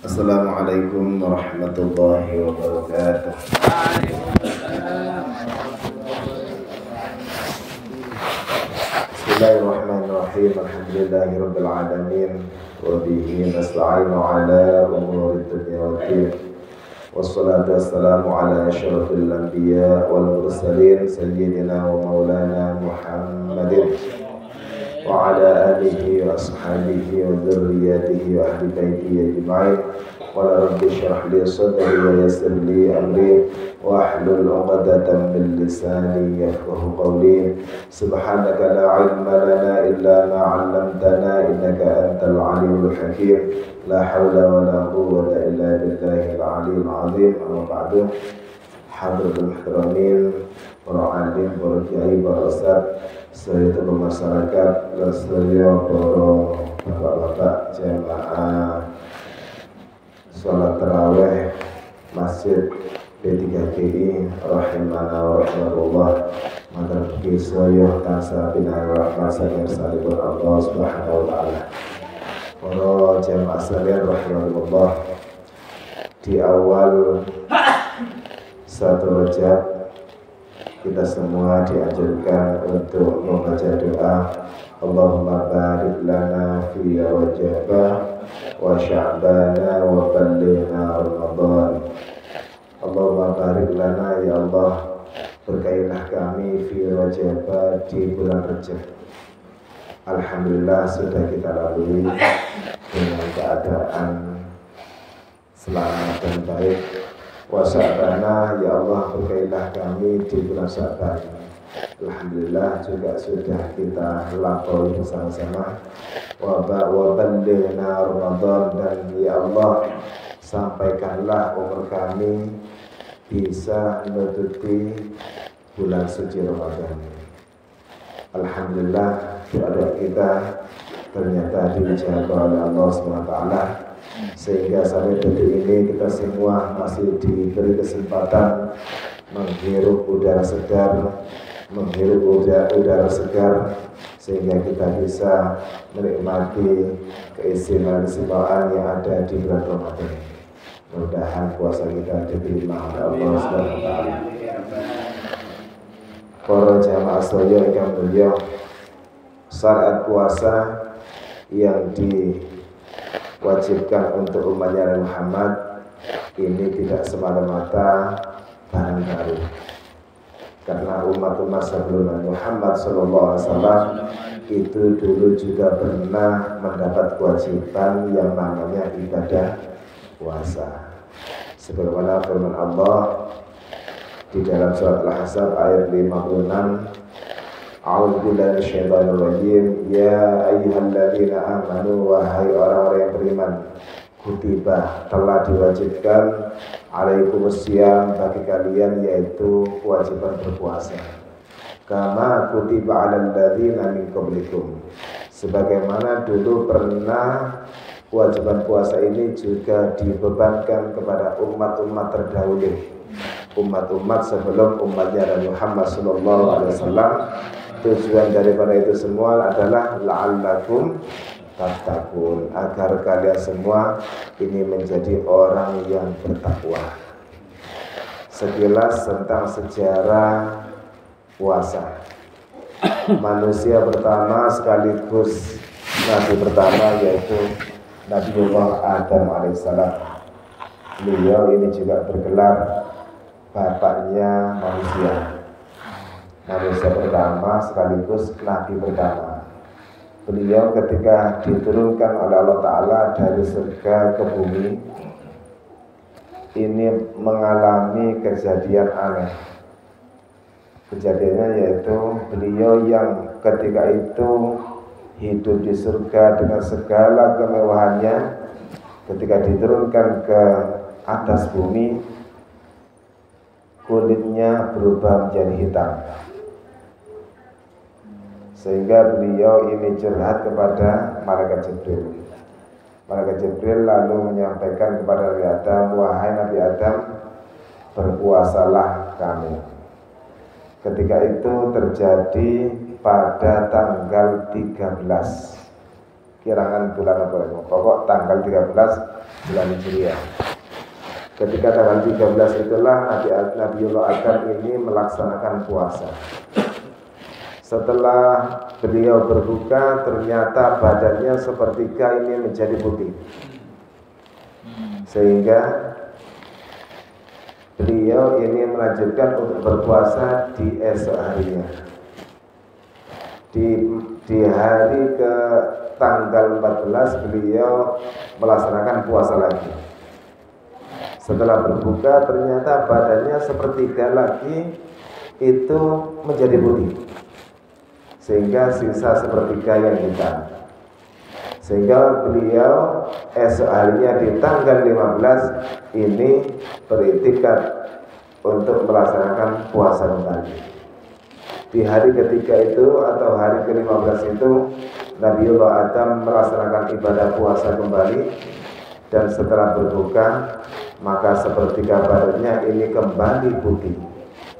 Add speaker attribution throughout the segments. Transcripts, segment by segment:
Speaker 1: Assalamualaikum warahmatullahi wabarakatuh. Bismillahirrahmanirrahim. Alhamdulillahirabbil alamin wa bihi nasta'inu ala umuri dunya waddin. Wassalatu wassalamu ala asyrafil anbiya wal mursalin sayyidina wa maulana Muhammadin wa ala alihi wa ashabihi wa dzurriyyatihi wa ahli baitihi ajma'in. Qala rabbi shrah li sadri wa yassir li amri wa ahlul 'uqdatam min lisani yafqahu qawli. Subhanaka la 'ilma lana illa ma 'allamtana innaka antal 'alimul hakim. La haula wa la quwwata illa billahil 'aliyyil 'azim. Amma ba'du. Hadratul muhtaramin, para alim, para kiai, para ustaz, serta masyarakat, serta para bapak-bapak jamaah sholat tarawih Masjid P3GI rahimana wa rahmatullah. Matur kisah tansah binawi rahmat saking salipun Allah Subhanahu wa taala. Para jamaah sekalian rahimahullah, di awal 1 Rajab kita semua dianjurkan untuk membaca doa Allahumma barik lana fi Rajab wa Sya'bana wa ballighna Ramadan. Allahumma barik lana, ya Allah, berkailah kami fi Rajab, di bulan Rajab. Alhamdulillah sudah kita lalui dengan keadaan selamat dan baik. Wa Sya'bana, ya Allah, berkailah kami di bulan Sya'ban. Alhamdulillah juga sudah kita lampaui bersama-sama. Wa ballighna Ramadan, dan ya Allah, sampaikanlah umur kami bisa menutupi bulan suci Ramadan. Alhamdulillah doa kita ternyata dijawab oleh Allah SWT, sehingga sampai detik ini kita semua masih diberi kesempatan menghirup udara segar, sehingga kita bisa menikmati keistimewaan yang ada di bulan Ramadan. Mudah-mudahan puasa kita diterima oleh Allah Subhanahu wa taala. Para jamaah sedaya ingkang mulya, syariat puasa yang diwajibkan untuk umatnya Muhammad ini tidak semata-mata barang baru, karena umat-umat sebelum Muhammad SAW itu dulu juga pernah mendapat kewajiban yang namanya ibadah puasa. Sebagaimana firman Allah di dalam surat Al-Ahzab ayat 56, A'udzubillahi minasyaitonir rajim. Ya ayyuhalladzina amanu, wahai orang-orang yang beriman, kutiba, telah diwajibkan, alaikumusiyam, bagi kalian, yaitu kewajiban berpuasa, kama kutiba alal ladzina min qablikum, sebagaimana dulu pernah kewajiban puasa ini juga dibebankan kepada umat-umat terdahulu, umat-umat sebelum umatnya Muhammad sallallahu alaihi wasallam. Tujuan daripada itu semua adalah la'allakum tattaqun, agar kalian semua ini menjadi orang yang bertakwa. Sekilas tentang sejarah puasa. Manusia pertama sekaligus nabi pertama yaitu Nabiullah Adam alaihissalam. Beliau ini juga bergelar bapaknya manusia. Manusia pertama sekaligus nabi pertama. Beliau ketika diturunkan oleh Allah Ta'ala dari surga ke bumi, ini mengalami kejadian aneh. Kejadiannya yaitu beliau yang ketika itu hidup di surga dengan segala kemewahannya, ketika diturunkan ke atas bumi, kulitnya berubah menjadi hitam, sehingga beliau ini curhat kepada malaikat Jibril. Malaikat Jibril lalu menyampaikan kepada Nabi Adam, wahai Nabi Adam, berpuasalah kamu. Ketika itu terjadi pada tanggal 13 kirangan bulan apa ya? Pokok tanggal 13 bulan Hijriah. Ketika tanggal 13 itulah Nabiullah Adam ini melaksanakan puasa. Setelah beliau berbuka, ternyata badannya sepertiga ini menjadi putih, sehingga beliau ini melanjutkan untuk berpuasa di esok harinya. Di hari ke tanggal 14 beliau melaksanakan puasa lagi. Setelah berbuka, ternyata badannya sepertiga lagi itu menjadi putih, sehingga sisa sepertiga yang hitam. Sehingga beliau esok harinya di tanggal 15 ini beriktikad untuk melaksanakan puasa kembali. Di hari ketiga itu atau hari ke-15 itu Nabiullah Adam melaksanakan ibadah puasa kembali, dan setelah berbuka maka sepertiga badannya ini kembali putih,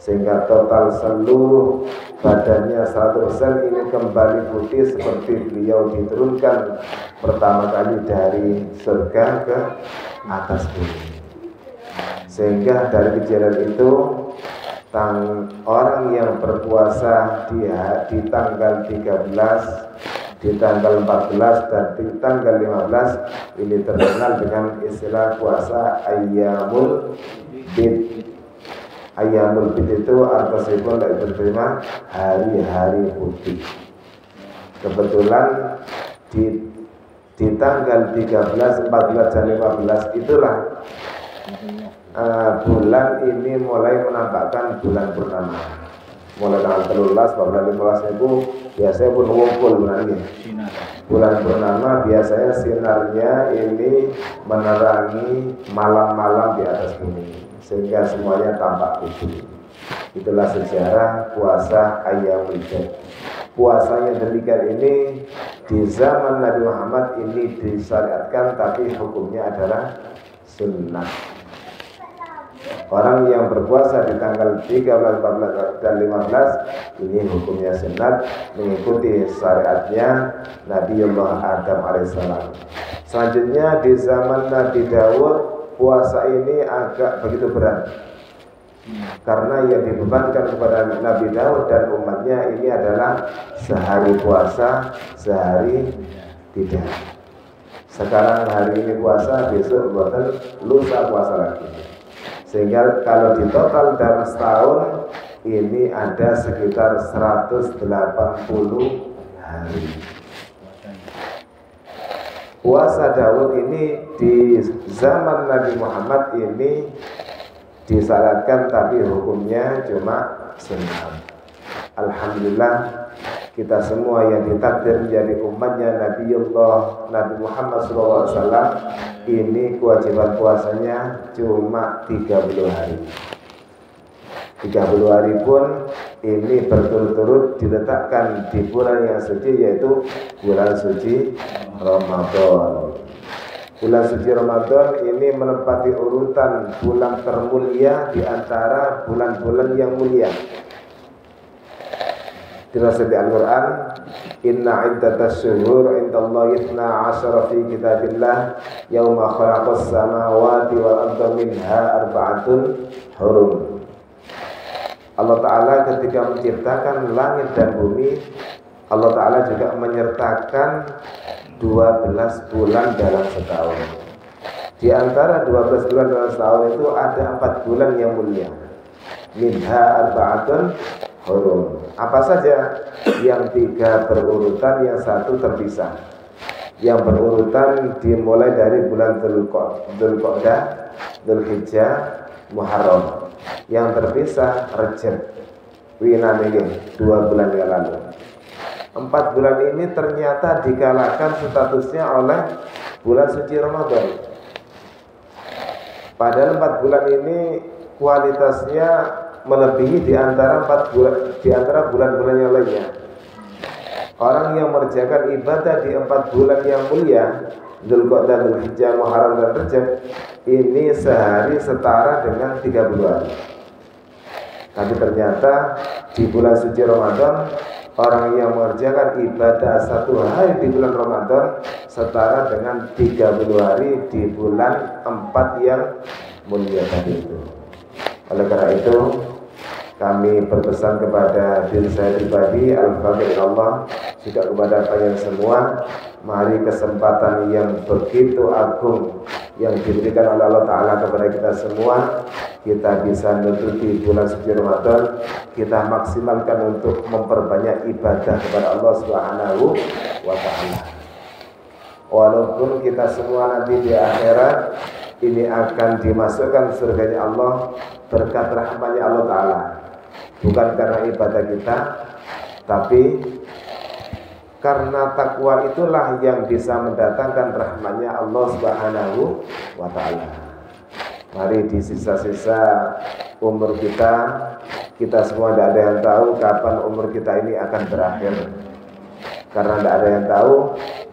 Speaker 1: sehingga total seluruh badannya 100% ini kembali putih seperti beliau diturunkan pertama kali dari surga ke atas bumi. Sehingga dari kejadian itu orang yang berpuasa di tanggal 13, di tanggal 14 dan di tanggal 15 ini terkenal dengan istilah puasa Ayyamul Bid. Ayyamul Bid itu artosipun dari berterima hari-hari putih. Kebetulan di tanggal 13, 14 dan 15 itulah bulan ini mulai menampakkan bulan purnama. Mulai tanggal 13, 14, 15 itu biasanya pun ngumpul bulan ini. Bulan purnama biasanya sinarnya ini menerangi malam-malam di atas bumi, sehingga semuanya tampak putih. Itulah sejarah puasa Ayyamul Bid. Puasanya demikian ini di zaman Nabi Muhammad ini disyariatkan, tapi hukumnya adalah sunnah. Orang yang berpuasa di tanggal 13, 14, dan 15 ini hukumnya sunat, mengikuti syariatnya Nabiullah Adam alaihissalam. Selanjutnya di zaman Nabi Dawud, puasa ini agak begitu berat, karena yang dibebankan kepada Nabi Dawud dan umatnya ini adalah sehari puasa, sehari tidak. Sekarang hari ini puasa, besok lusa puasa lagi. Sehingga kalau di total dalam setahun ini ada sekitar 180 hari. Puasa Daud ini di zaman Nabi Muhammad ini disyaratkan, tapi hukumnya cuma sunnah. Alhamdulillah kita semua yang ditakdir menjadi umatnya Nabi Muhammad SAW ini kewajiban puasanya cuma 30 hari. 30 hari pun ini berturut-turut diletakkan di bulan yang suci, yaitu bulan suci Ramadan. Bulan suci Ramadan ini menempati urutan bulan termulia di antara bulan-bulan yang mulia. Dirasati Al-Quran, inna iddatas syuhur indallahi 12 fi kitabillah yawma khalaqas samawati wal arda minha arba'atun hurum. Allah Ta'ala ketika menciptakan langit dan bumi, Allah Ta'ala juga menyertakan 12 bulan dalam setahun. Di antara 12 bulan dalam setahun itu ada 4 bulan yang mulia. Minha arba'atun hurum. Apa saja? Yang 3 berurutan, yang 1 terpisah. Yang berurutan dimulai dari bulan Dzulqa'dah, Dzulhijjah, Muharram. Yang terpisah Rajab, winane 2 bulan yang lalu. 4 bulan ini ternyata dikalahkan statusnya oleh bulan suci Ramadan. Padahal 4 bulan ini kualitasnya melebihi di antara 4 bulan, di antara bulan-bulan yang lainnya. Orang yang mengerjakan ibadah di 4 bulan yang mulia, Dzulqa'dah, Dzulhijjah, Muharram dan Rajab, ini sehari setara dengan 30 hari. Tapi ternyata di bulan suci Ramadan orang yang mengerjakan ibadah 1 hari di bulan Ramadan setara dengan 30 hari di bulan 4 yang mulia tadi itu. Oleh karena itu kami berpesan kepada diri saya pribadi, al-faqir Allah, juga kepada kalian semua, mari kesempatan yang begitu agung yang diberikan oleh Allah Ta'ala kepada kita semua, kita bisa menutupi bulan suci Ramadan, kita maksimalkan untuk memperbanyak ibadah kepada Allah Subhanahu wa Ta'ala. Walaupun kita semua nanti di akhirat ini akan dimasukkan surganya Allah berkat rahmatnya Allah Ta'ala, bukan karena ibadah kita, tapi karena takwa itulah yang bisa mendatangkan rahmatnya Allah Subhanahu wa Ta'ala. Mari di sisa-sisa umur kita semua tidak ada yang tahu kapan umur kita ini akan berakhir. Karena tidak ada yang tahu,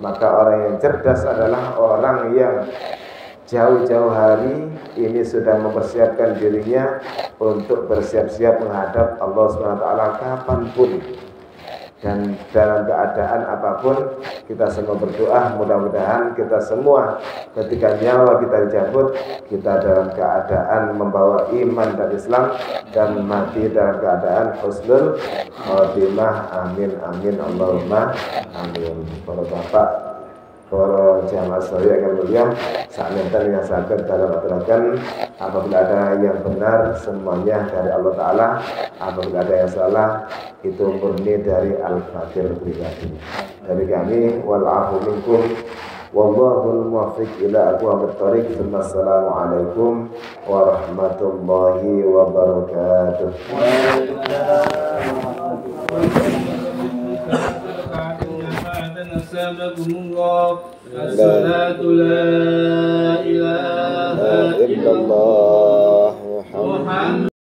Speaker 1: maka orang yang cerdas adalah orang yang jauh-jauh hari ini sudah mempersiapkan dirinya untuk bersiap-siap menghadap Allah SWT kapanpun dan dalam keadaan apapun. Kita semua berdoa mudah-mudahan kita semua ketika nyawa kita dicabut, kita dalam keadaan membawa iman dan Islam dan mati dalam keadaan husnul khotimah. Amin amin Allahumma amin. Para bapak, para jamaah sekalian yang mulia, saat nanti yang sakit dalam aturakan, apabila ada yang benar semuanya dari Allah Ta'ala, apabila ada yang salah itu murni dari al-fakir pribadi dari kami. Wal'afu minkum wallahul muwaffiq ila aqwamit thoriq. Assalamualaikum warahmatullahi wabarakatuh. As-salatu la ilaha illallah Muhammad